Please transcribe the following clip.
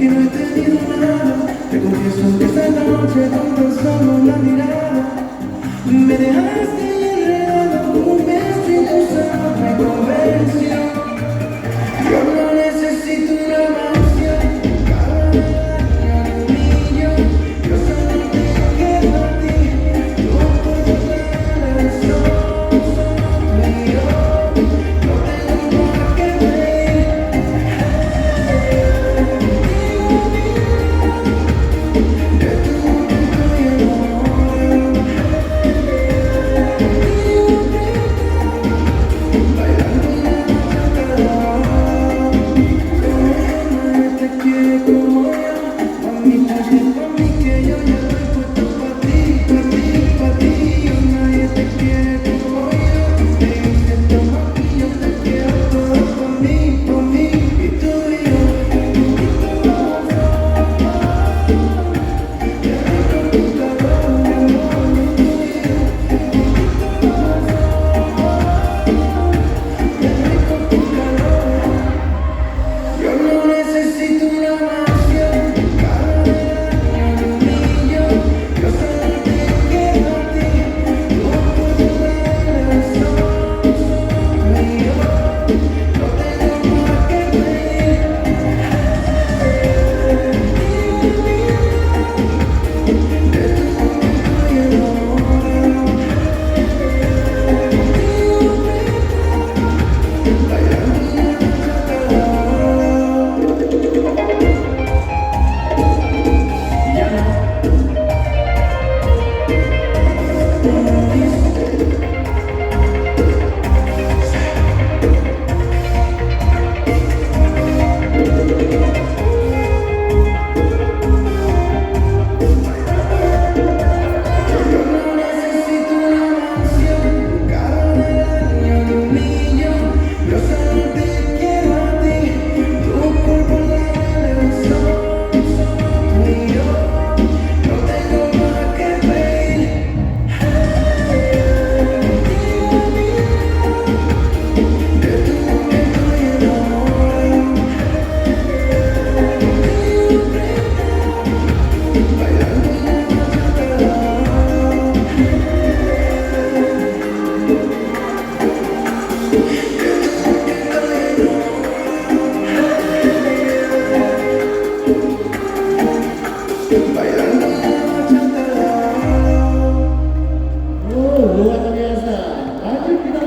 que no he tenido nada. Te confieso que esta noche con tan solo una mirada me dejaste enredado como un vestido usado. Me convenció. Yo no necesito una mansión, cada día un millón. Yo solo te quiero a ti. Tú por tocar el sol, solo y yo. No tengo más que pedir. De tu boca estoy enamorado. Bailando la bachata. Nadie te quiere como yo. Mami, ponte pa' mí que yo ya estoy puesto pa' ti, pa' ti, pa' ti. Nadie te quiere como yo. Me dice toma y yo te quiero todo pa' mí, y tú y yo. Qué rico tu calor, mi amor, tú y yo. Qué rico tu calor. Yo no necesito una mansión, cada día un millón. Yo solo te quiero a ti. Tú por tocar el sol, solo y yo. No tengo más que pedir. De tu boca estoy enamorado. Bailando la bachata. Ya no dice. Yo no necesito una mansión, cada año un millón. Yo solo te quiero a ti. Tu cuerpo el sol, solo y yo. No tengo más que pedir. De tu boca estoy enamorado. Bailando la bachata.